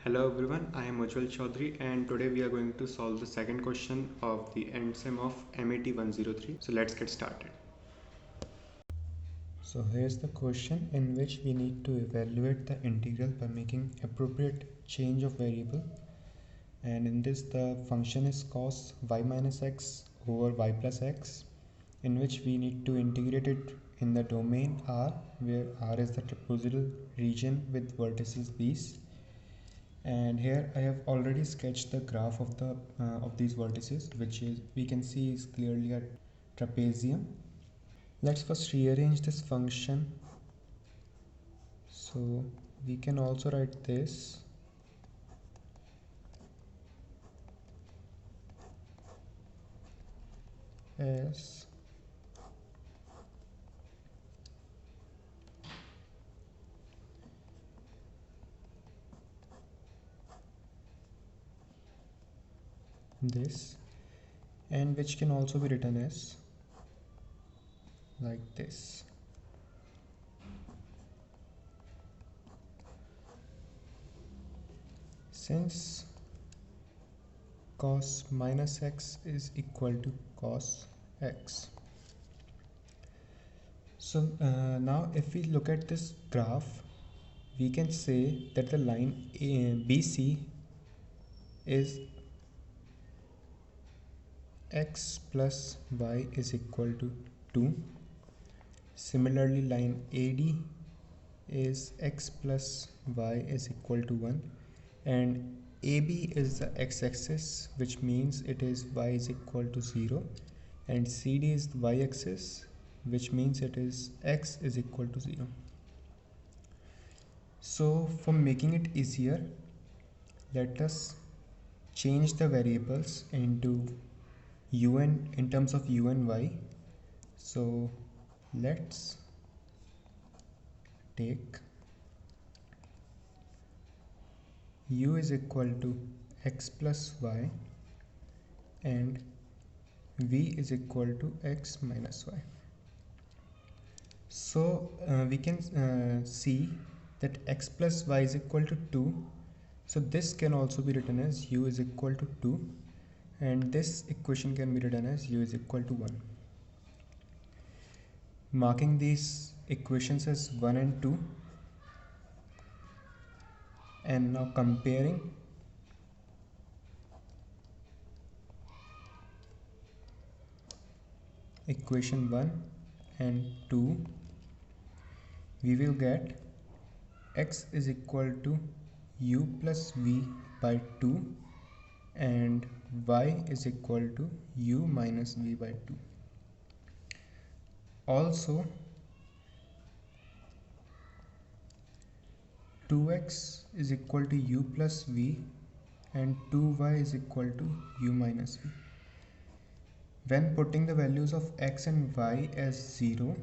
Hello everyone, I am Ujjwal Chaudhary and today we are going to solve the second question of the end sum of MAT 103. So let's get started. So here's the question in which we need to evaluate the integral by making appropriate change of variable, and in this the function is cos y minus x over y plus x, in which we need to integrate it in the domain R, where R is the trapezoidal region with vertices these. And here I have already sketched the graph of these vertices, which is we can see is clearly a trapezium. Let's first rearrange this function. So we can also write this as this, and which can also be written as like this. Since cos minus x is equal to cos x, so now if we look at this graph, we can say that the line BC is x plus y is equal to 2. Similarly, line AD is x plus y is equal to 1, and AB is the x-axis, which means it is y is equal to 0, and CD is the y-axis, which means it is x is equal to 0. So for making it easier, let us change the variables into un in terms of u and y. So let's take u is equal to x plus y and v is equal to x minus y. So we can see that x plus y is equal to 2. So this can also be written as u is equal to 2, and this equation can be written as u is equal to 1. Marking these equations as 1 and 2, and now comparing equation 1 and 2, we will get x is equal to u plus v by 2 and y is equal to u minus v by 2. Also 2x is equal to u plus v and 2y is equal to u minus v. When putting the values of x and y as 0,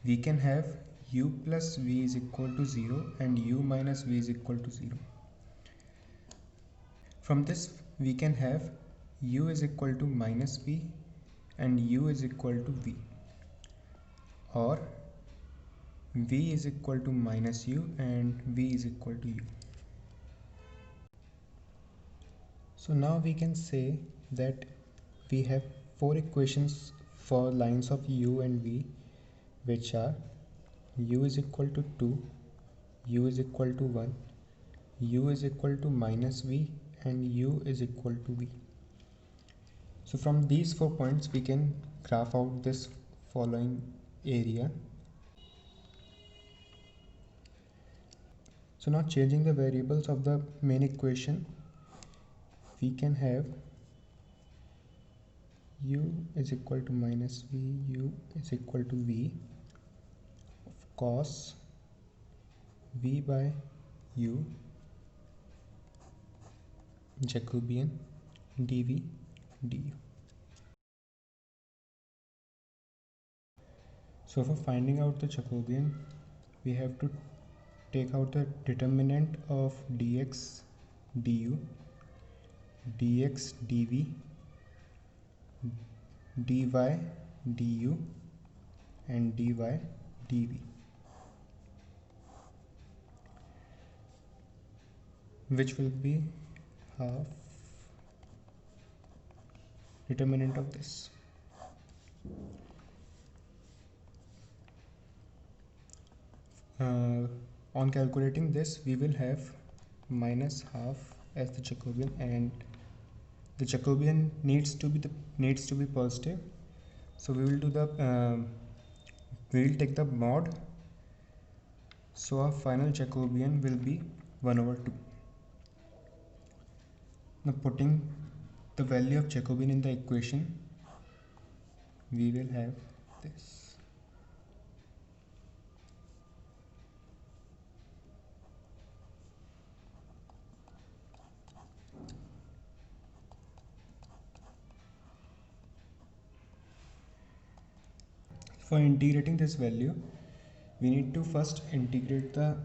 we can have u plus v is equal to 0 and u minus v is equal to 0. From this we can have u is equal to minus v and u is equal to v, or v is equal to minus u and v is equal to u. So now we can say that we have four equations for lines of u and v, which are u is equal to 2, u is equal to 1, u is equal to minus v and u is equal to v. So from these 4 points we can graph out this following area. So now changing the variables of the main equation, we can have u is equal to minus v, u is equal to v of cos v by u Jacobian dv du. So for finding out the Jacobian, we have to take out the determinant of dx du, dx dv, dy du and dy dv. which will be half determinant of this. On calculating this, we will have minus half as the Jacobian, and the Jacobian needs to be positive. So we will do the we will take the mod. So our final Jacobian will be 1/2. Now putting the value of Jacobian in the equation, we will have this. For integrating this value, we need to first integrate the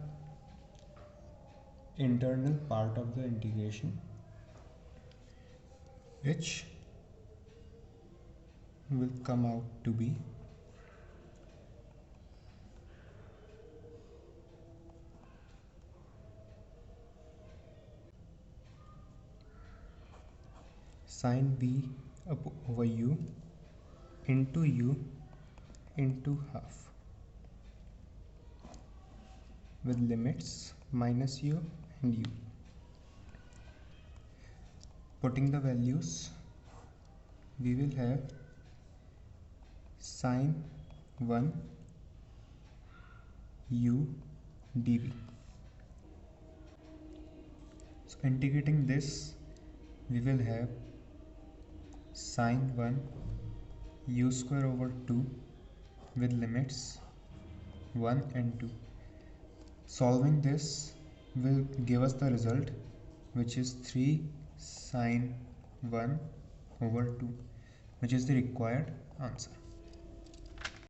internal part of the integration, which will come out to be sine v over u into half with limits minus u and u. Putting the values, we will have sine 1 u dv. So integrating this, we will have sine 1 u square over 2 with limits 1 and 2. Solving this will give us the result, which is 3 sine 1 over 2, which is the required answer.